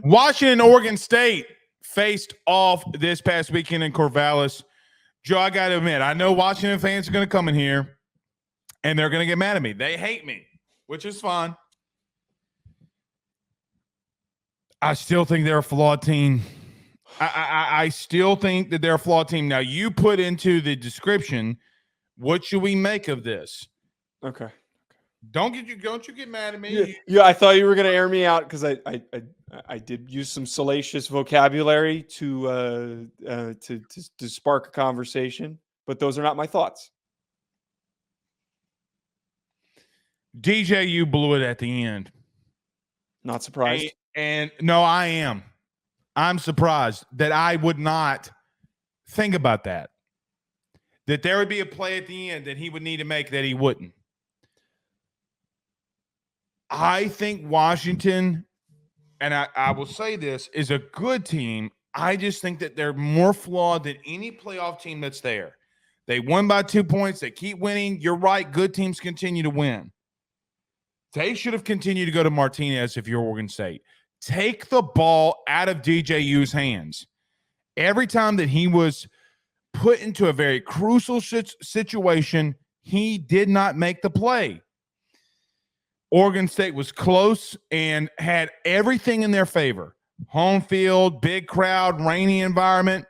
Washington, Oregon State faced off this past weekend in Corvallis. Joe, I got to admit, I know Washington fans are going to come in here and they're going to get mad at me. They hate me, which is fine. I still think they're a flawed team. I still think that they're a flawed team. Now, you put into the description, what should we make of this? Okay. Don't you get mad at me. Yeah, I thought you were going to air me out because I did use some salacious vocabulary to spark a conversation, but those are not my thoughts. DJ, you blew it at the end. Not surprised. And no, I am. I'm surprised that I would not think about that. That there would be a play at the end that he would need to make that he wouldn't. I think Washington, and I will say this, is a good team. I just think that they're more flawed than any playoff team that's there. They won by 2 points. They keep winning. You're right. Good teams continue to win. They should have continued to go to Martinez if you're Oregon State. Take the ball out of DJU's hands. Every time that he was put into a very crucial situation, he did not make the play. Oregon State was close and had everything in their favor. Home field, big crowd, rainy environment.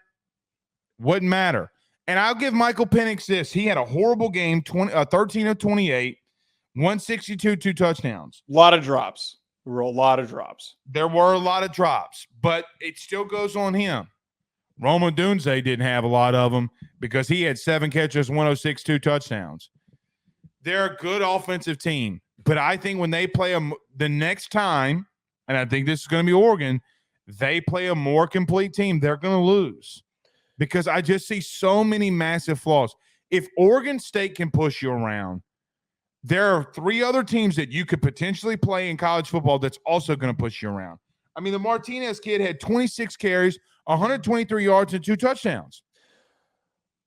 Wouldn't matter. And I'll give Michael Penix this. He had a horrible game, 13 of 28, 162, 2 touchdowns. A lot of drops. There were a lot of drops. There were a lot of drops, but it still goes on him. Roma Dunze didn't have a lot of them because he had 7 catches, 106, 2 touchdowns. They're a good offensive team, but I think when they play the next time, and I think this is going to be Oregon, they play a more complete team, they're going to lose because I just see so many massive flaws. If Oregon State can push you around, there are 3 other teams that you could potentially play in college football that's also going to push you around. I mean, the Martinez kid had 26 carries, 123 yards, and 2 touchdowns.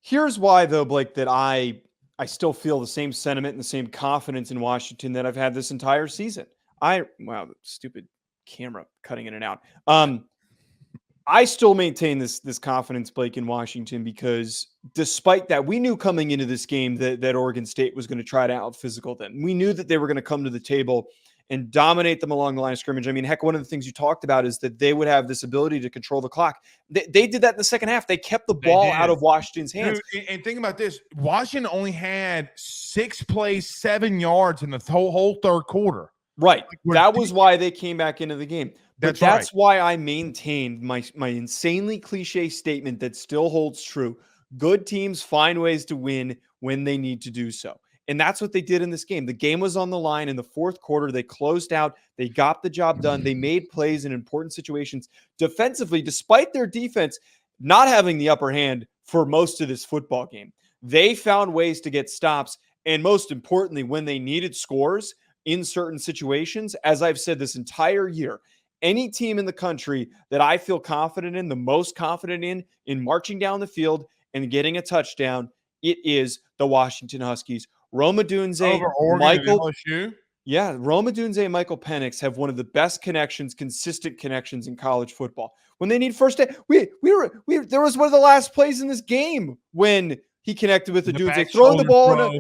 Here's why, though, Blake, that I still feel the same sentiment and the same confidence in Washington that I've had this entire season. Wow, stupid camera cutting in and out. I still maintain this confidence, Blake, in Washington because despite that, we knew coming into this game that Oregon State was going to try to out-physical them. We knew that they were going to come to the table and dominate them along the line of scrimmage. I mean, heck, one of the things you talked about is that they would have this ability to control the clock. They did that in the second half. They kept the ball out of Washington's hands. Dude, and think about this. Washington only had 6 plays, 7 yards in the whole third quarter. Right. That was why they came back into the game. But that's right. why I maintained my insanely cliche statement that still holds true. Good teams find ways to win when they need to do so. And that's what they did in this game. The game was on the line in the fourth quarter. They closed out. They got the job done. They made plays in important situations. Defensively, despite their defense not having the upper hand for most of this football game, they found ways to get stops. And most importantly, when they needed scores in certain situations, as I've said this entire year, any team in the country that I feel confident in, the most confident in marching down the field and getting a touchdown, it is the Washington Huskies. Roma Dunze, Michael, Roma Dunze and Michael Penix have one of the best connections, consistent connections in college football. When they need first down, there was one of the last plays in this game when he connected with the Dunze, throwing the ball.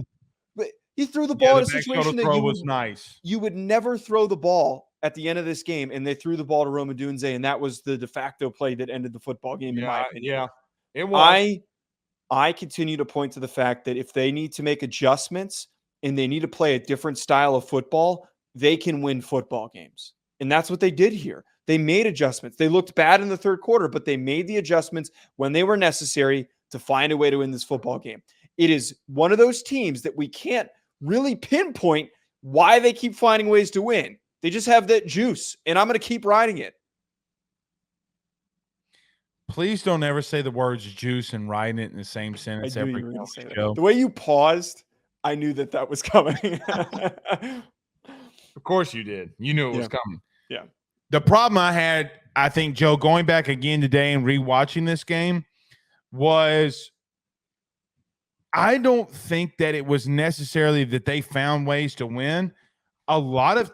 He threw the ball in a situation that you would never throw the ball at the end of this game, and they threw the ball to Roma Dunze, and that was the de facto play that ended the football game, in my opinion. Yeah, it was. I continue to point to the fact that if they need to make adjustments and they need to play a different style of football, they can win football games. And that's what they did here. They made adjustments. They looked bad in the third quarter, but they made the adjustments when they were necessary to find a way to win this football game. It is one of those teams that we can't really pinpoint why they keep finding ways to win. They just have that juice, and I'm going to keep riding it. Please don't ever say the words juice and riding it in the same sentence every show. The way you paused, I knew that was coming. Of course you did. You knew it was coming. Yeah. The problem I had, I think, Joe, going back again today and rewatching this game was I don't think that it was necessarily that they found ways to win. A lot of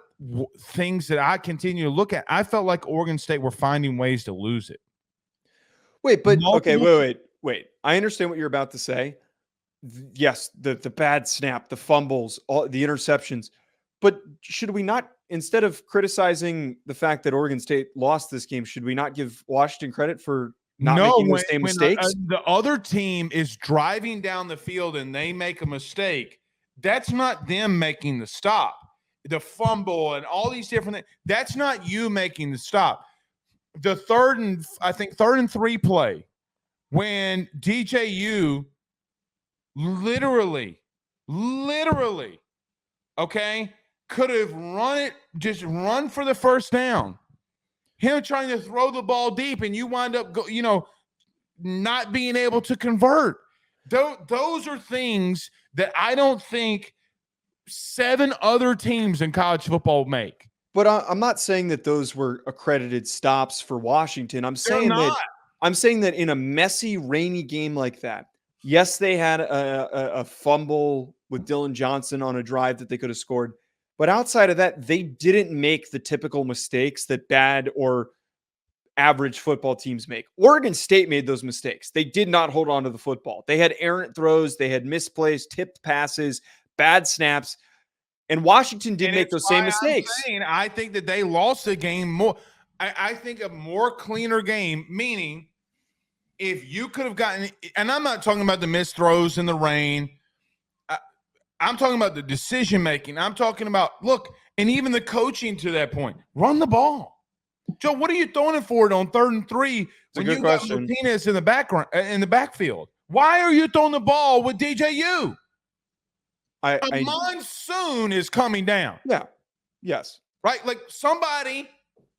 things that I continue to look at, I felt like Oregon State were finding ways to lose it. Wait, but okay, Multiple- wait. I understand what you're about to say. Yes, the bad snap, the fumbles, all the interceptions. But should we not, instead of criticizing the fact that Oregon State lost this game, should we not give Washington credit for not No, making those same mistakes? the other team is driving down the field and they make a mistake, that's not them making the stop. The fumble and all these different things, that's not you making the stop. The third and 3 play when DJU literally, okay, could have run for the first down. Him trying to throw the ball deep and you wind up, not being able to convert. Those are things that I don't think 7 other teams in college football make. But I'm not saying that those were accredited stops for Washington. I'm saying that in a messy, rainy game like that, yes, they had a fumble with Dylan Johnson on a drive that they could have scored. But outside of that, they didn't make the typical mistakes that bad or average football teams make. Oregon State made those mistakes. They did not hold on to the football. They had errant throws. They had misplaced, tipped passes, bad snaps. And Washington did make those same mistakes. I think that they lost the game more. I think a more cleaner game, meaning if you could have gotten, and I'm not talking about the missed throws in the rain. I'm talking about the decision making. I'm talking about, look, and even the coaching to that point. Run the ball. Joe, what are you throwing it for it on 3rd and 3 when you got Martinez in the backfield? Why are you throwing the ball with DJU? A monsoon is coming down. Yeah. Yes. Right? Like somebody,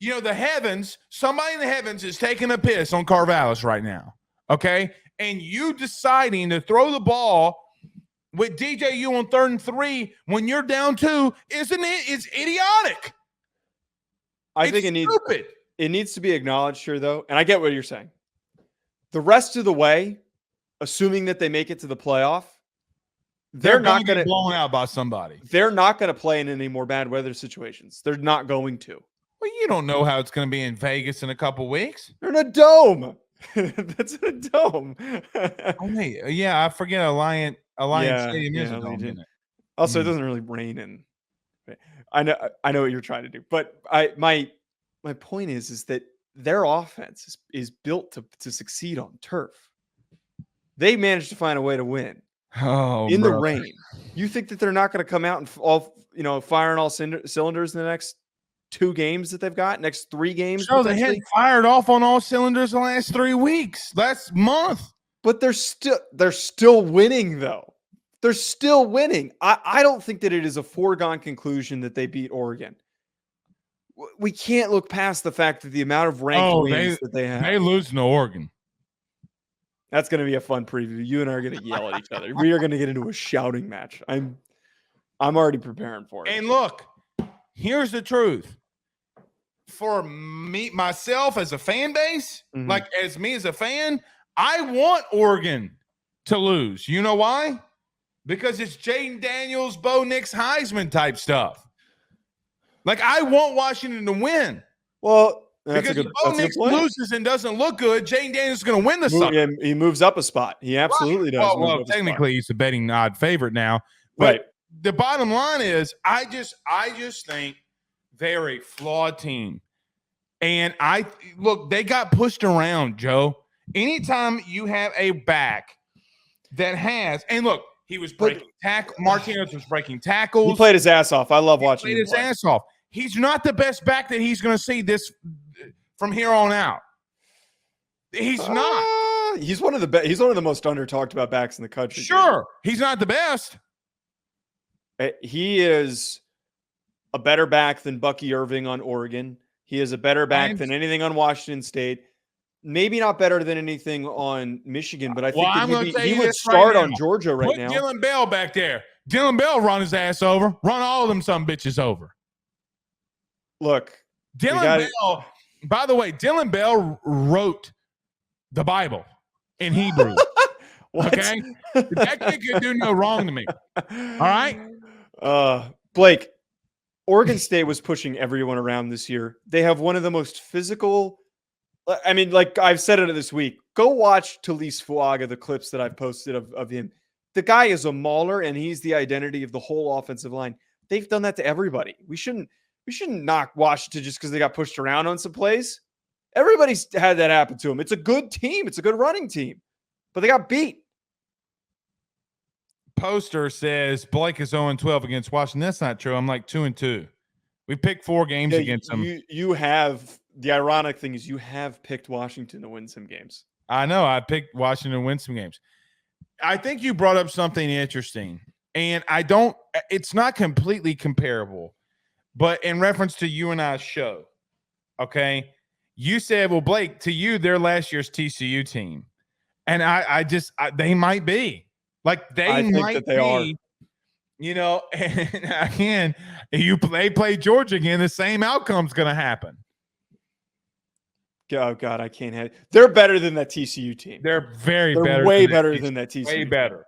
somebody in the heavens is taking a piss on Carvallis right now. Okay? And you deciding to throw the ball with DJU on 3rd and 3 when you're down 2, isn't it? It's idiotic. I think it needs to be acknowledged here, though, and I get what you're saying. The rest of the way, assuming that they make it to the playoff, they're not going to get blown out by somebody. They're not going to play in any more bad weather situations. They're not going to. Well, you don't know how it's going to be in Vegas in a couple weeks. They're in a dome. That's a dome. I forget Alliance Stadium is a dome, isn't it? Also, it doesn't really rain in. I know what you're trying to do, but my point is that their offense is built to succeed on turf. They managed to find a way to win the rain. You think that they're not going to come out and firing all cylinders in the next 2 games that they've got, next 3 games? So they hadn't fired off on all cylinders the last 3 weeks, last month. But they're still winning, though. They're still winning. I don't think that it is a foregone conclusion that they beat Oregon. We can't look past the fact that the amount of ranked wins that they have. They lose to Oregon. That's going to be a fun preview. You and I are going to yell at each other. We are going to get into a shouting match. I'm already preparing for it. And look, here's the truth. For me, myself as a fan base, like as me as a fan, I want Oregon to lose. You know why? Because it's Jaden Daniels, Bo Nix, Heisman type stuff. Like, I want Washington to win. Well, because if Bo Nix loses and doesn't look good, Jaden Daniels is going to win the sucker. He moves up a spot. He absolutely does. Well, technically, he's a betting odd favorite now. But the bottom line is, I just think they're a flawed team. And they got pushed around, Joe. Anytime you have a back that has, and look, he was breaking tackles. Martinez was breaking tackles. He played his ass off. I love watching him. He played his ass off. He's not the best back that he's going to see this from here on out. He's not. He's one of the He's one of the most under talked about backs in the country. Sure, he's not the best. He is a better back than Bucky Irving on Oregon. He is a better back than anything on Washington State. Maybe not better than anything on Michigan, but I think that he would start on Georgia right now. Put Dylan Bell back there. Dylan Bell run his ass over. Run all of them some bitches over. Look, Dylan Bell, by the way, Dylan Bell wrote the Bible in Hebrew. Okay? That kid could do no wrong to me. All right? Blake, Oregon State was pushing everyone around this year. They have one of the most physical. I mean, like I've said it this week. Go watch Talise Fuaga, the clips that I've posted of him. The guy is a mauler, and he's the identity of the whole offensive line. They've done that to everybody. We shouldn't knock Washington just because they got pushed around on some plays. Everybody's had that happen to them. It's a good team. It's a good running team, but they got beat. Poster says Blake is 0-12 against Washington. That's not true. I'm like 2-2. We picked 4 games against them. You have, the ironic thing is you have picked Washington to win some games. I know. I picked Washington to win some games. I think you brought up something interesting, and it's not completely comparable, but in reference to you and I's show, okay, you said, well, Blake, to you, they're last year's TCU team. And they might be. Like they might be, are. You know, and again, they play Georgia again, the same outcome's going to happen. Oh God, I can't have. They're better than that TCU team. They're way better than that TCU. Way better.